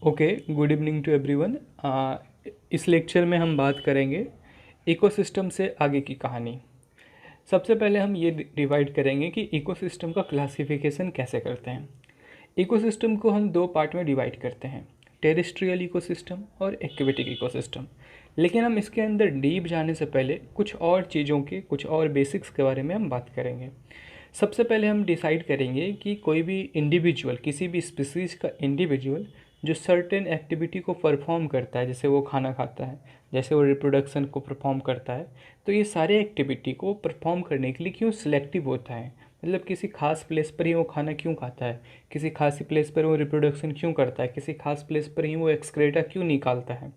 Okay, good evening to everyone. इस lecture में हम बात करेंगे इकोसिस्टम से आगे की कहानी। सबसे पहले हम ये डिवाइड करेंगे कि इकोसिस्टम का क्लासिफिकेशन कैसे करते हैं। इकोसिस्टम को हम दो पार्ट में डिवाइड करते हैं, टेरेस्ट्रियल इकोसिस्टम और एक्वेटिक इकोसिस्टम। लेकिन हम इसके अंदर डीप जाने से पहले कुछ और चीज़ों के, कुछ और बेसिक्स के बारे में हम बात करेंगे। सबसे पहले हम डिसाइड करेंगे कि कोई भी इंडिविजुअल, किसी भी स्पीसीज़ का इंडिविजुअल जो सर्टेन एक्टिविटी को परफॉर्म करता है, जैसे वो खाना खाता है, जैसे वो रिप्रोडक्शन को परफॉर्म करता है, तो ये सारे एक्टिविटी को परफॉर्म करने के लिए क्यों सिलेक्टिव होता है। मतलब किसी खास प्लेस पर ही वो खाना क्यों खाता है, किसी खास प्लेस पर वो रिप्रोडक्शन क्यों करता है, किसी खास प्लेस पर ही वो एक्सक्रेटा क्यों निकालता है।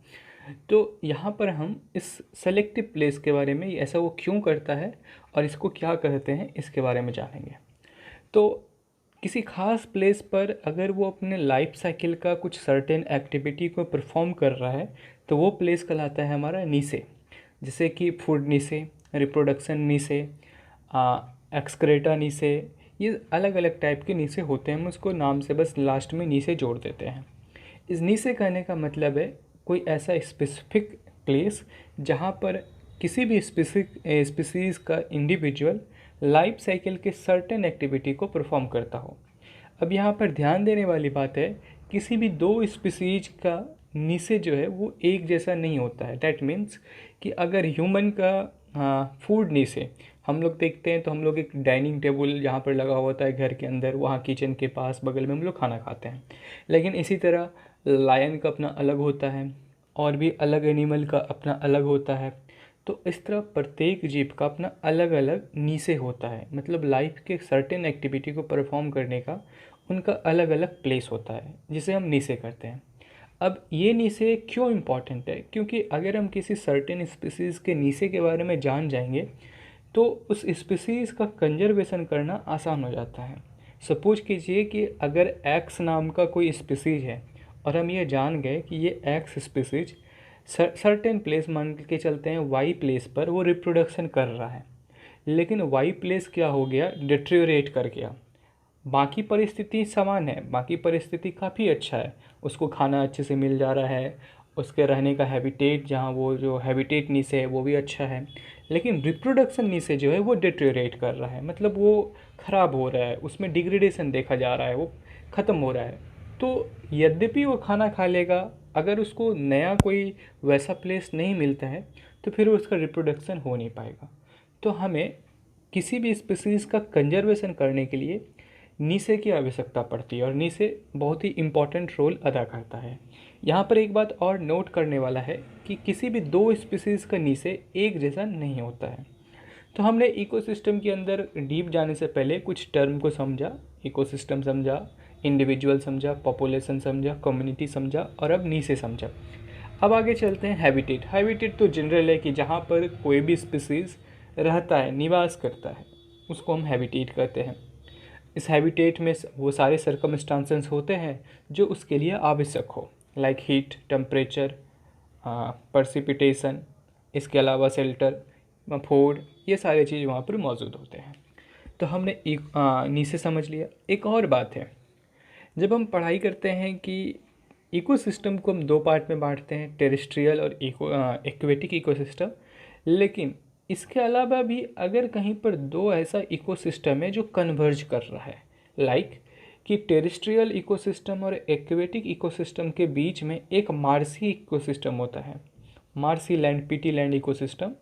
तो यहाँ पर हम इस सेलेक्टिव प्लेस के बारे में, ऐसा वो क्यों करता है और इसको क्या कहते हैं, इसके बारे में जानेंगे। तो किसी खास प्लेस पर अगर वो अपने लाइफ साइकिल का कुछ सर्टेन एक्टिविटी को परफॉर्म कर रहा है तो वो प्लेस कहलाता है हमारा नीसे। जैसे कि फूड नीसे, रिप्रोडक्शन नीसे, एक्सक्रेटा नीसे, ये अलग अलग टाइप के नीसे होते हैं। हम उसको नाम से बस लास्ट में नीसे जोड़ देते हैं। इस नीसे कहने का मतलब है कोई ऐसा स्पेसिफिक प्लेस जहाँ पर किसी भी स्पीसीज़ का इंडिविजुअल लाइफ साइकिल के सर्टेन एक्टिविटी को परफॉर्म करता हो। अब यहाँ पर ध्यान देने वाली बात है, किसी भी दो स्पीसीज का नीचे जो है वो एक जैसा नहीं होता है। डैट मीन्स कि अगर ह्यूमन का फूड नीचे हम लोग देखते हैं तो हम लोग एक डाइनिंग टेबल यहाँ पर लगा हुआ होता है घर के अंदर, वहाँ किचन के पास बगल में हम लोग खाना खाते हैं। लेकिन इसी तरह लायन का अपना अलग होता है और भी अलग एनिमल का अपना अलग होता है। तो इस तरह प्रत्येक जीव का अपना अलग अलग नीसे होता है, मतलब लाइफ के सर्टेन एक्टिविटी को परफॉर्म करने का उनका अलग अलग प्लेस होता है, जिसे हम नीसे करते हैं। अब ये नीसे क्यों इम्पॉर्टेंट है, क्योंकि अगर हम किसी सर्टेन स्पीसीज़ के नीसे के बारे में जान जाएंगे तो उस स्पीसीज़ का कंजर्वेशन करना आसान हो जाता है। सपोज कीजिए कि अगर एक्स नाम का कोई स्पीसीज़ है और हम ये जान गए कि ये एक्स स्पीसीज़ सर्टेन प्लेस, मान के चलते हैं वाई प्लेस पर वो रिप्रोडक्शन कर रहा है, लेकिन वाई प्लेस क्या हो गया, डिट्रियोरेट कर गया। बाकी परिस्थिति समान है, बाकी परिस्थिति काफ़ी अच्छा है, उसको खाना अच्छे से मिल जा रहा है, उसके रहने का हैबिटेट, जहाँ वो जो हैबिटेट नीचे है वो भी अच्छा है। लेकिन रिप्रोडक्शन नीचे जो है वो डिट्रियोरेट कर रहा है, मतलब वो ख़राब हो रहा है, उसमें डिग्रेडेशन देखा जा रहा है, वो ख़त्म हो रहा है। तो यद्यपि वो खाना खा लेगा, अगर उसको नया कोई वैसा प्लेस नहीं मिलता है तो फिर उसका रिप्रोडक्शन हो नहीं पाएगा। तो हमें किसी भी स्पीसीज़ का कंजर्वेशन करने के लिए नीसे की आवश्यकता पड़ती है और नीसे बहुत ही इम्पॉर्टेंट रोल अदा करता है। यहाँ पर एक बात और नोट करने वाला है कि किसी भी दो स्पीसीज़ का नीसे एक जैसा नहीं होता है। तो हमने इकोसिस्टम के अंदर डीप जाने से पहले कुछ टर्म को समझा, इकोसिस्टम समझा, इंडिविजुअल समझा, पॉपुलेशन समझा, कम्युनिटी समझा और अब नीसे समझा। अब आगे चलते हैं हैबिटेट। हैबिटेट तो जनरल है कि जहाँ पर कोई भी स्पीसीज़ रहता है, निवास करता है, उसको हम हैबिटेट कहते हैं। इस हैबिटेट में वो सारे सर्कमस्टांसेस होते हैं जो उसके लिए आवश्यक हो, लाइक हीट, टेम्परेचर, पर्सिपिटेशन, इसके अलावा शेल्टर, फूड, ये सारे चीज़ वहाँ पर मौजूद होते हैं। तो हमने नीचे समझ लिया। एक और बात है, जब हम पढ़ाई करते हैं कि इकोसिस्टम को हम दो पार्ट में बांटते हैं, टेरेस्ट्रियल और एक्वेटिक इकोसिस्टम, लेकिन इसके अलावा भी अगर कहीं पर दो ऐसा इकोसिस्टम है जो कन्वर्ज कर रहा है, लाइक कि टेरेस्ट्रियल इकोसिस्टम और एक्वेटिक इकोसिस्टम के बीच में एक मार्सी इकोसिस्टम होता है, marshy land, peaty land ecosystem,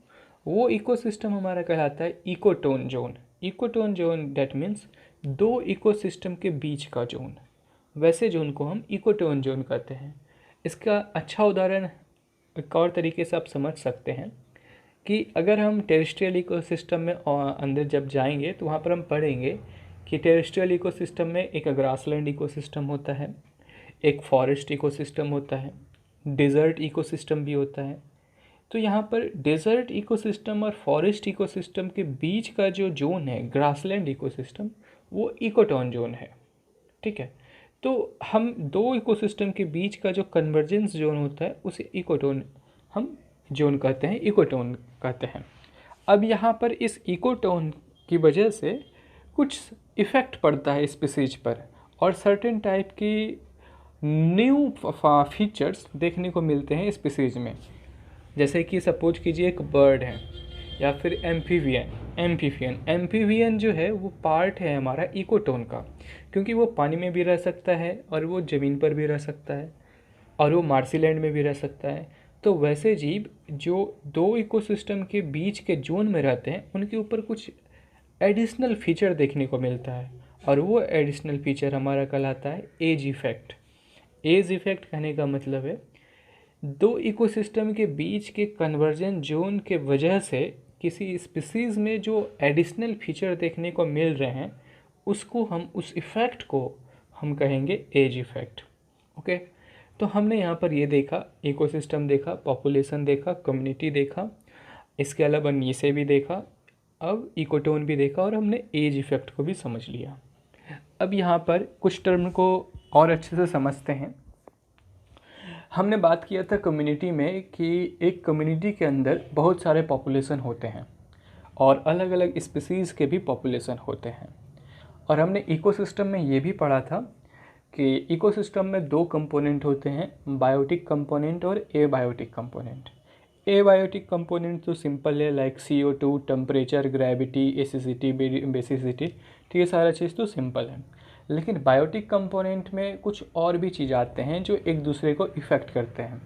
वो इकोसिस्टम हमारा कहलाता है ecotone zone. Ecotone zone that means दो इकोसिस्टम के बीच का जोन, वैसे जोन को हम इकोटोन जोन कहते हैं। इसका अच्छा उदाहरण एक और तरीके से आप समझ सकते हैं कि अगर हम टेरेस्ट्रियल इकोसिस्टम में अंदर जब जाएंगे तो वहाँ पर हम पढ़ेंगे कि टेरेस्ट्रियल इकोसिस्टम में एक ग्रासलैंड इकोसिस्टम होता है, एक फॉरेस्ट इकोसिस्टम होता है, डेजर्ट इकोसिस्टम भी होता है। तो यहाँ पर डेजर्ट इकोसिस्टम और फॉरेस्ट इकोसिस्टम के बीच का जो जोन है, ग्रासलैंड इकोसिस्टम, वो इकोटोन जोन है। ठीक है, तो हम दो इकोसिस्टम के बीच का जो कन्वर्जेंस जोन होता है उसे इकोटोन हम जोन कहते हैं, इकोटोन कहते हैं। अब यहाँ पर इस इकोटोन की वजह से कुछ इफ़ेक्ट पड़ता है स्पीसीज पर और सर्टेन टाइप की न्यू फीचर्स देखने को मिलते हैं स्पीसीज में। जैसे कि सपोज कीजिए एक बर्ड है या फिर एम्फीबियन जो है वो पार्ट है हमारा इकोटोन का, क्योंकि वो पानी में भी रह सकता है और वो ज़मीन पर भी रह सकता है और वो मार्सीलैंड में भी रह सकता है। तो वैसे जीव जो दो इकोसिस्टम के बीच के जोन में रहते हैं उनके ऊपर कुछ एडिशनल फीचर देखने को मिलता है, और वो एडिशनल फीचर हमारा कहलाता है एज इफ़ेक्ट। एज इफ़ेक्ट कहने का मतलब है दो इकोसिस्टम के बीच के कन्वर्जन जोन के वजह से किसी स्पीसीज़ में जो एडिशनल फीचर देखने को मिल रहे हैं उसको हम उस इफ़ेक्ट को हम कहेंगे एज इफ़ेक्ट। ओके, तो हमने यहाँ पर ये देखा, इकोसिस्टम देखा, पॉपुलेशन देखा, कम्युनिटी देखा, इसके अलावा नीचे भी देखा, अब इकोटोन भी देखा और हमने एज इफ़ेक्ट को भी समझ लिया। अब यहाँ पर कुछ टर्म को और अच्छे से समझते हैं। हमने बात किया था कम्युनिटी में कि एक कम्युनिटी के अंदर बहुत सारे पॉपुलेशन होते हैं और अलग अलग स्पीसीज़ के भी पॉपुलेशन होते हैं। और हमने इकोसिस्टम में ये भी पढ़ा था कि इकोसिस्टम में दो कंपोनेंट होते हैं, बायोटिक कंपोनेंट और एबायोटिक कंपोनेंट। एबायोटिक कंपोनेंट तो सिंपल है, like CO2, temperature, gravity, acidity, basicity, तो ये सारा चीज़ तो सिंपल है। लेकिन बायोटिक कंपोनेंट में कुछ और भी चीज़ आते हैं जो एक दूसरे को इफ़ेक्ट करते हैं।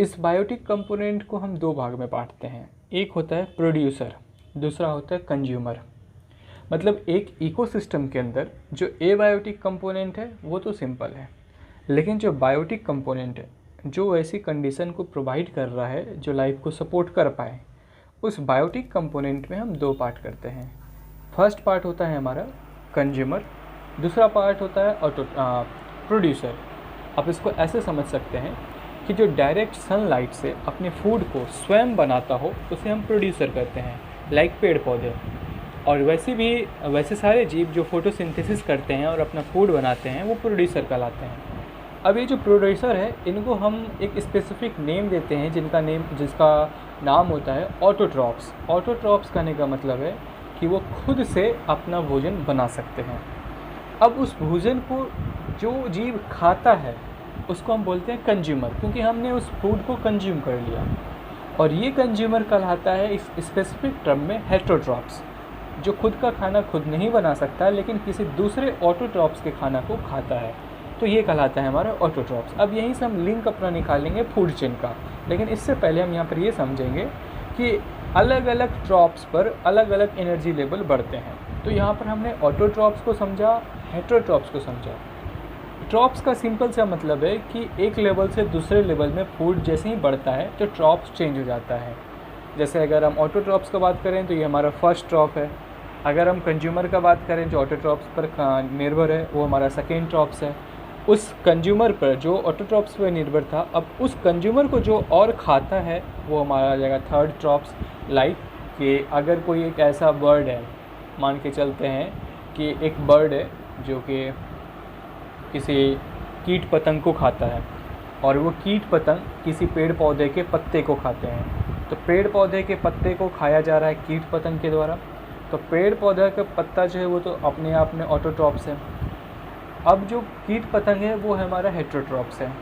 इस बायोटिक कंपोनेंट को हम दो भाग में बांटते हैं, एक होता है प्रोड्यूसर, दूसरा होता है कंज्यूमर। मतलब एक इकोसिस्टम के अंदर जो एबायोटिक कंपोनेंट है वो तो सिंपल है, लेकिन जो बायोटिक कंपोनेंट है जो ऐसी कंडीशन को प्रोवाइड कर रहा है जो लाइफ को सपोर्ट कर पाए, उस बायोटिक कंपोनेंट में हम दो पार्ट करते हैं। फर्स्ट पार्ट होता है हमारा कंज्यूमर, दूसरा पार्ट होता है प्रोड्यूसर। आप इसको ऐसे समझ सकते हैं कि जो डायरेक्ट सनलाइट से अपने फूड को स्वयं बनाता हो उसे हम प्रोड्यूसर कहते हैं, लाइक पेड़ पौधे। और वैसे सारे जीव जो फोटोसिंथेसिस करते हैं और अपना फूड बनाते हैं वो प्रोड्यूसर कहलाते हैं। अब ये जो प्रोड्यूसर है इनको हम एक स्पेसिफिक नेम देते हैं जिसका नाम होता है ऑटोट्रॉप्स। ऑटोट्रॉप्स कहने का मतलब है कि वो खुद से अपना भोजन बना सकते हैं। अब उस भोजन को जो जीव खाता है उसको हम बोलते हैं कंज्यूमर, क्योंकि हमने उस फूड को कंज्यूम कर लिया। और ये कंज्यूमर कहलाता है इस स्पेसिफिक टर्म में हेटेरोट्रॉप्स, जो खुद का खाना खुद नहीं बना सकता लेकिन किसी दूसरे ऑटोट्रॉप्स के खाना को खाता है, तो ये कहलाता है हमारा ऑटोट्रॉप्स। अब यहीं से हम लिंक अपना निकालेंगे फूड चेन का, लेकिन इससे पहले हम यहाँ पर ये समझेंगे कि अलग अलग ट्रॉप्स पर अलग अलग एनर्जी लेवल बढ़ते हैं। तो यहाँ पर हमने ऑटोट्रॉप्स को समझा, हेटेरोट्रॉप्स को समझा। ट्रॉप्स का सिंपल सा मतलब है कि एक लेवल से दूसरे लेवल में फूड जैसे ही बढ़ता है तो ट्रॉप्स चेंज हो जाता है। जैसे अगर हम ऑटोट्रॉप्स का बात करें तो ये हमारा फर्स्ट ट्रॉप है। अगर हम कंज्यूमर का बात करें जो ऑटोट्रॉप्स पर निर्भर है वो हमारा सेकेंड ट्रॉप्स है। उस कंज्यूमर पर जो ऑटोट्रॉप्स पर निर्भर था, अब उस कंज्यूमर को जो और खाता है वो हमारा आ जाएगा थर्ड ट्रॉप्स। लाइक कि अगर कोई एक ऐसा बर्ड है, मान के चलते हैं कि एक बर्ड है जो कि किसी कीट पतंग को खाता है और वो कीट पतंग किसी पेड़ पौधे के पत्ते को खाते हैं, तो पेड़ पौधे के पत्ते को खाया जा रहा है कीट पतंग के द्वारा। तो पेड़ पौधे का पत्ता जो है वो तो अपने आप में ऑटोट्रॉप्स है। अब जो कीट पतंग है वो हमारा हेटेरोट्रॉप्स है।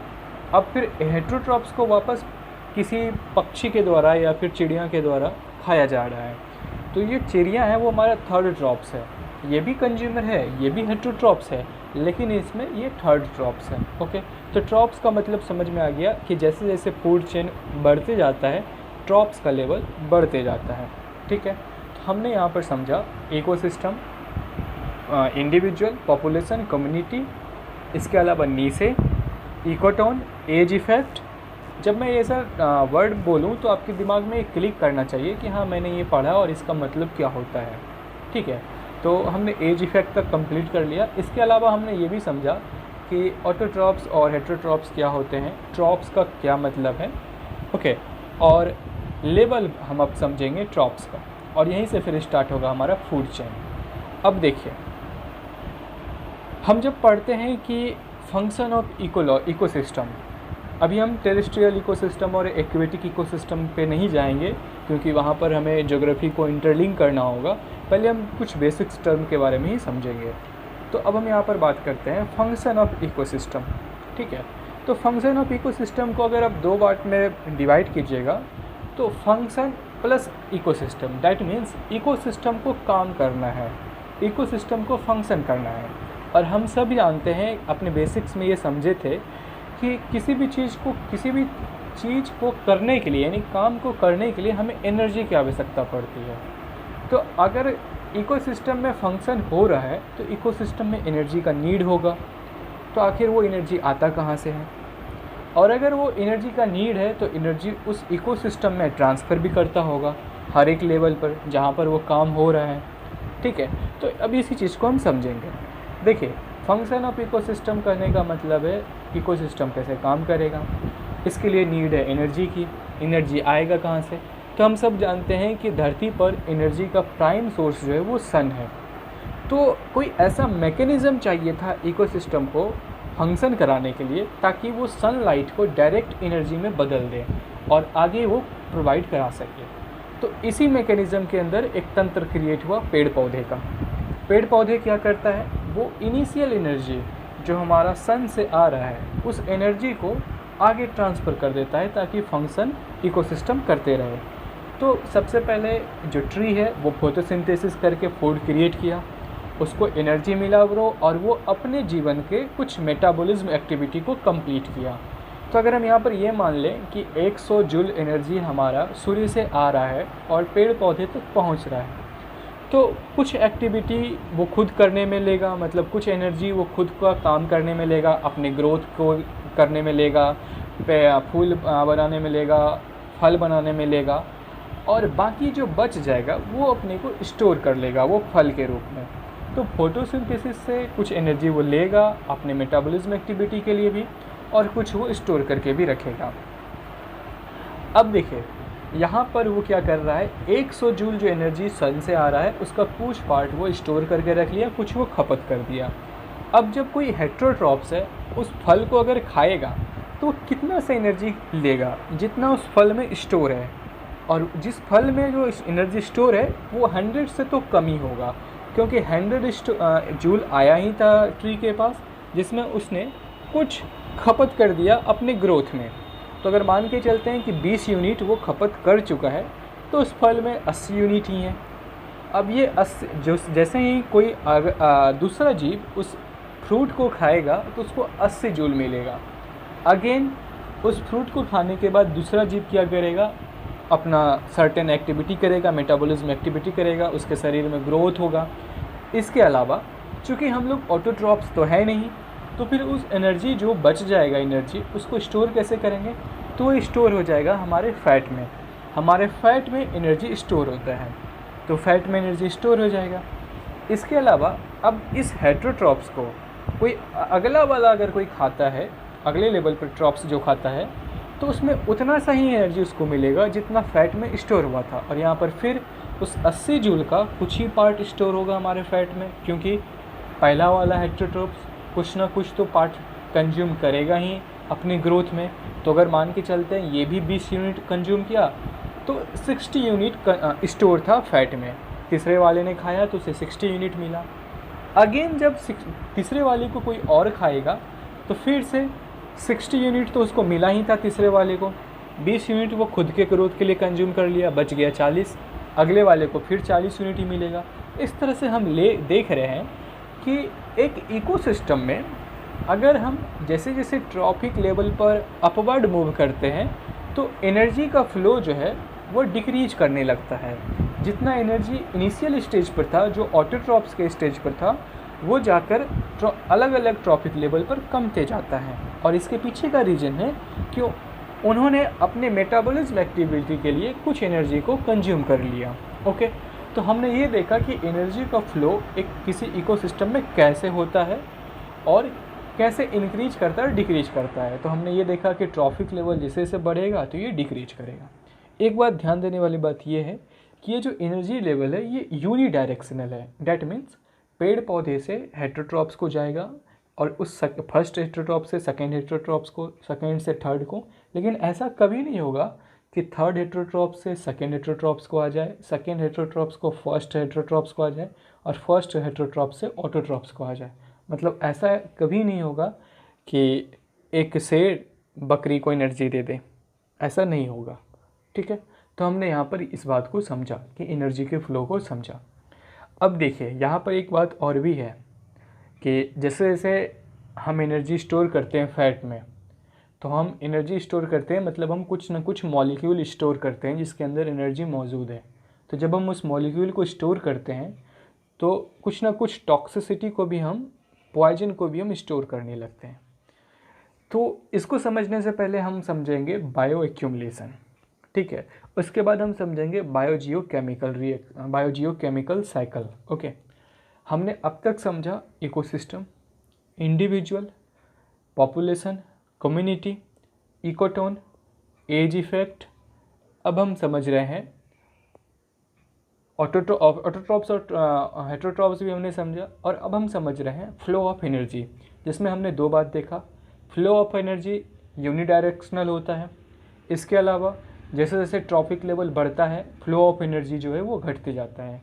अब फिर हेटेरोट्रॉप्स को वापस किसी पक्षी के द्वारा या फिर चिड़िया के द्वारा खाया जा रहा है, तो ये चिड़िया है वो हमारा थर्ड ट्रॉप्स है। ये भी कंज्यूमर है, ये भी हेटेरोट्रॉप्स है, लेकिन इसमें ये थर्ड ट्रॉप्स है। ओके, तो ट्रॉप्स का मतलब समझ में आ गया कि जैसे जैसे फूड चेन बढ़ते जाता है ट्रॉप्स का लेवल बढ़ते जाता है। ठीक है, तो हमने यहाँ पर समझा इकोसिस्टम, इंडिविजुअल, पॉपुलेशन, कम्युनिटी, इसके अलावा नीचे, इकोटोन, एज इफ़ेक्ट। जब मैं ये सर वर्ड बोलूँ तो आपके दिमाग में क्लिक करना चाहिए कि हाँ मैंने ये पढ़ा और इसका मतलब क्या होता है। ठीक है, तो हमने एज इफ़ेक्ट तक कंप्लीट कर लिया। इसके अलावा हमने ये भी समझा कि ऑटोट्रॉप्स और हेटेरोट्रॉप्स क्या होते हैं, ट्रॉप्स का क्या मतलब है। ओके, और लेवल हम अब समझेंगे ट्रॉप्स का, और यहीं से फिर स्टार्ट होगा हमारा फूड चेन। अब देखिए, हम जब पढ़ते हैं कि फंक्शन ऑफ इकोसिस्टम, अभी हम टेरेस्ट्रियल इकोसिस्टम और एक्वेटिक इकोसिस्टम पे नहीं जाएंगे क्योंकि वहाँ पर हमें ज्योग्राफी को इंटरलिंक करना होगा। पहले हम कुछ बेसिक्स टर्म के बारे में ही समझेंगे। तो अब हम यहाँ पर बात करते हैं फंक्शन ऑफ इकोसिस्टम। ठीक है। तो फंक्शन ऑफ इकोसिस्टम को अगर आप दो पार्ट में डिवाइड कीजिएगा तो function plus ecosystem, that means ecosystem को काम करना है, इकोसिस्टम को फंक्शन करना है। और हम सब जानते हैं, अपने बेसिक्स में ये समझे थे कि किसी भी चीज़ को करने के लिए, यानी काम को करने के लिए हमें एनर्जी की आवश्यकता पड़ती है। तो अगर इकोसिस्टम में फंक्शन हो रहा है तो इकोसिस्टम में एनर्जी का नीड होगा। तो आखिर वो एनर्जी आता कहाँ से है? और अगर वो एनर्जी का नीड है तो एनर्जी उस इकोसिस्टम में ट्रांसफ़र भी करता होगा हर एक लेवल पर जहाँ पर वो काम हो रहा है, ठीक है। तो अब इसी चीज़ को हम समझेंगे। देखिए, फंक्शन ऑफ इकोसिस्टम करने का मतलब है इकोसिस्टम कैसे काम करेगा, इसके लिए नीड है एनर्जी की। एनर्जी आएगा कहाँ से? तो हम सब जानते हैं कि धरती पर एनर्जी का प्राइम सोर्स जो है वो सन है। तो कोई ऐसा मैकेनिज़्म चाहिए था इकोसिस्टम को फंक्शन कराने के लिए ताकि वो सनलाइट को डायरेक्ट एनर्जी में बदल दे और आगे वो प्रोवाइड करा सके। तो इसी मैकेनिज़्म के अंदर एक तंत्र क्रिएट हुआ पेड़ पौधे का। पेड़ पौधे क्या करता है, वो इनिशियल एनर्जी जो हमारा सन से आ रहा है उस एनर्जी को आगे ट्रांसफ़र कर देता है ताकि फंक्शन इकोसिस्टम करते रहे। तो सबसे पहले जो ट्री है वो फोटोसिंथेसिस करके फूड क्रिएट किया, उसको एनर्जी मिला ब्रो, और वो अपने जीवन के कुछ मेटाबॉलिज्म एक्टिविटी को कंप्लीट किया। तो अगर हम यहाँ पर ये मान लें कि 100 जूल एनर्जी हमारा सूर्य से आ रहा है और पेड़ पौधे तक पहुँच रहा है, तो कुछ एक्टिविटी वो खुद करने में लेगा, मतलब कुछ एनर्जी वो खुद का काम करने में लेगा, अपने ग्रोथ को करने में लेगा, फूल बनाने में लेगा, फल बनाने में लेगा, और बाकी जो बच जाएगा वो अपने को स्टोर कर लेगा वो फल के रूप में। तो फोटोसिंथेसिस से कुछ एनर्जी वो लेगा अपने मेटाबॉलिज्म एक्टिविटी के लिए भी, और कुछ वो स्टोर करके भी रखेगा। अब देखिए यहाँ पर वो क्या कर रहा है, 100 जूल जो एनर्जी सन से आ रहा है उसका कुछ पार्ट वो स्टोर करके रख लिया, कुछ वो खपत कर दिया। अब जब कोई हेट्रोट्रॉप्स है उस फल को अगर खाएगा तो कितना सा एनर्जी लेगा, जितना उस फल में स्टोर है, और जिस फल में जो एनर्जी स्टोर है वो 100 से तो कम ही होगा, क्योंकि 100 जूल आया ही था ट्री के पास, जिसमें उसने कुछ खपत कर दिया अपने ग्रोथ में। तो अगर मान के चलते हैं कि 20 यूनिट वो खपत कर चुका है तो उस फल में 80 यूनिट ही हैं। अब ये 80 जो जैसे ही कोई दूसरा जीव उस फ्रूट को खाएगा तो उसको 80 जूल मिलेगा। अगेन उस फ्रूट को खाने के बाद दूसरा जीव क्या करेगा, अपना सर्टेन एक्टिविटी करेगा, मेटाबॉलिज्म एक्टिविटी करेगा, उसके शरीर में ग्रोथ होगा। इसके अलावा चूँकि हम लोग ऑटोट्रॉप्स तो है नहीं, तो फिर उस एनर्जी जो बच जाएगा एनर्जी उसको स्टोर कैसे करेंगे, तो वो स्टोर हो जाएगा हमारे फैट में। हमारे फैट में एनर्जी स्टोर होता है, तो फैट में एनर्जी स्टोर हो जाएगा। इसके अलावा अब इस हेट्रोट्रॉप्स को कोई अगला वाला अगर कोई खाता है, अगले लेवल पर ट्रॉप्स जो खाता है, तो उसमें उतना सा ही एनर्जी उसको मिलेगा जितना फैट में स्टोर हुआ था। और यहाँ पर फिर उस 80 जूल का कुछ ही पार्ट स्टोर होगा हमारे फैट में, क्योंकि पहला वाला हेट्रोट्रॉप्स कुछ ना कुछ तो पार्ट कंज्यूम करेगा ही अपनी ग्रोथ में। तो अगर मान के चलते हैं ये भी 20 यूनिट कंज्यूम किया तो 60 यूनिट स्टोर था फैट में, तीसरे वाले ने खाया तो उसे 60 यूनिट मिला। अगेन जब तीसरे वाले को कोई और खाएगा तो फिर से 60 यूनिट तो उसको मिला ही था तीसरे वाले को, 20 यूनिट वो खुद के ग्रोथ के लिए कंज्यूम कर लिया, बच गया 40, अगले वाले को फिर 40 यूनिट ही मिलेगा। इस तरह से हम देख रहे हैं कि एक इकोसिस्टम में अगर हम जैसे जैसे ट्रॉपिक लेवल पर अपवर्ड मूव करते हैं तो एनर्जी का फ्लो जो है वो डिक्रीज करने लगता है। जितना एनर्जी इनिशियल स्टेज पर था, जो ऑटोट्रॉप्स के स्टेज पर था, वो जाकर अलग अलग ट्रॉपिक लेवल पर कमते जाता है। और इसके पीछे का रीज़न है कि उन्होंने अपने मेटाबॉलिज्म एक्टिविटी के लिए कुछ एनर्जी को कंज्यूम कर लिया। ओके, तो हमने ये देखा कि एनर्जी का फ्लो एक किसी इकोसिस्टम में कैसे होता है और कैसे इंक्रीज करता है और डिक्रीज करता है। तो हमने ये देखा कि ट्रॉपिक लेवल जैसे जैसे बढ़ेगा तो ये डिक्रीज करेगा। एक बात ध्यान देने वाली बात ये है कि ये जो एनर्जी लेवल है ये यूनिडायरेक्शनल है। डैट मीन्स पेड़ पौधे से हेट्रोट्रॉप्स को जाएगा और उस फर्स्ट हेट्रोट्रॉप से सेकेंड हेट्रोट्रॉप्स को, सेकेंड से थर्ड को, लेकिन ऐसा कभी नहीं होगा कि थर्ड हेट्रोट्रॉप से सेकेंड हेट्रोट्रॉप्स को आ जाए, सेकेंड हेट्रोट्रॉप्स को फर्स्ट हेट्रोट्रॉप्स को आ जाए और फर्स्ट हेट्रोट्रॉप से ऑटोट्रॉप्स को आ जाए। मतलब ऐसा कभी नहीं होगा कि एक शेर बकरी को एनर्जी दे दे, ऐसा नहीं होगा। ठीक है, तो हमने यहाँ पर इस बात को समझा कि एनर्जी के फ्लो को समझा। अब देखिए यहाँ पर एक बात और भी है कि जैसे जैसे हम एनर्जी स्टोर करते हैं फैट में, तो हम एनर्जी स्टोर करते हैं मतलब हम कुछ ना कुछ मॉलिक्यूल स्टोर करते हैं जिसके अंदर एनर्जी मौजूद है। तो जब हम उस मॉलिक्यूल को स्टोर करते हैं तो कुछ ना कुछ टॉक्सिसिटी को भी हम, पॉइजन को भी हम स्टोर करने लगते हैं। तो इसको समझने से पहले हम समझेंगे बायो एक्यूमुलेशन। ठीक है, उसके बाद हम समझेंगे बायोजियोकेमिकल साइकिल। ओके, हमने अब तक समझा ecosystem, individual, population, community, ecotone, edge effect. अब हम समझ रहे हैं ऑटोट्रॉप्स और हेटरोट्रॉप्स भी हमने समझा, और अब हम समझ रहे हैं फ्लो ऑफ एनर्जी, जिसमें हमने दो बात देखा। फ्लो ऑफ एनर्जी यूनिडायरेक्शनल होता है, इसके अलावा जैसे जैसे ट्रॉपिक लेवल बढ़ता है फ्लो ऑफ एनर्जी जो है वो घटते जाता है।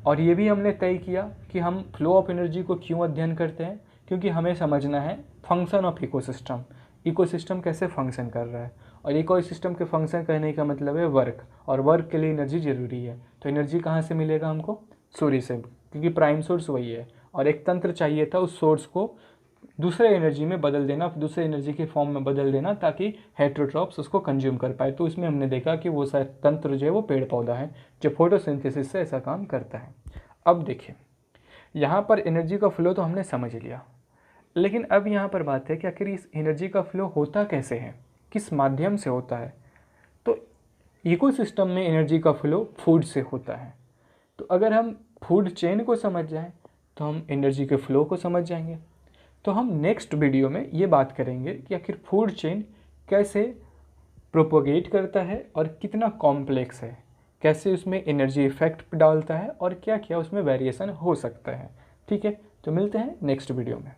और ये भी हमने तय किया कि हम फ्लो ऑफ एनर्जी को क्यों अध्ययन करते हैं, क्योंकि हमें समझना है फंक्शन ऑफ इकोसिस्टम, इकोसिस्टम कैसे फंक्शन कर रहा है। और इकोसिस्टम के फंक्शन कहने का मतलब है वर्क, और वर्क के लिए एनर्जी ज़रूरी है। तो एनर्जी कहाँ से मिलेगा हमको? सूर्य से, क्योंकि प्राइम सोर्स वही है। और एक तंत्र चाहिए था उस सोर्स को दूसरे एनर्जी में बदल देना, दूसरे एनर्जी के फॉर्म में बदल देना, ताकि हेटरोट्रॉप्स उसको कंज्यूम कर पाए। तो इसमें हमने देखा कि वो सारे तंत्र जो है वो पेड़ पौधा है जो फोटोसिंथेसिस से ऐसा काम करता है। अब देखिए यहाँ पर एनर्जी का फ्लो तो हमने समझ लिया, लेकिन अब यहाँ पर बात है कि आखिर इस एनर्जी का फ्लो होता कैसे है, किस माध्यम से होता है। तो इकोसिस्टम में एनर्जी का फ्लो फूड से होता है। तो अगर हम फूड चेन को समझ जाएं तो हम एनर्जी के फ्लो को समझ जाएंगे। तो हम नेक्स्ट वीडियो में ये बात करेंगे कि आखिर फूड चेन कैसे प्रोपोगेट करता है और कितना कॉम्प्लेक्स है, कैसे उसमें एनर्जी इफेक्ट डालता है और क्या क्या उसमें वेरिएशन हो सकता है। ठीक है, तो मिलते हैं नेक्स्ट वीडियो में।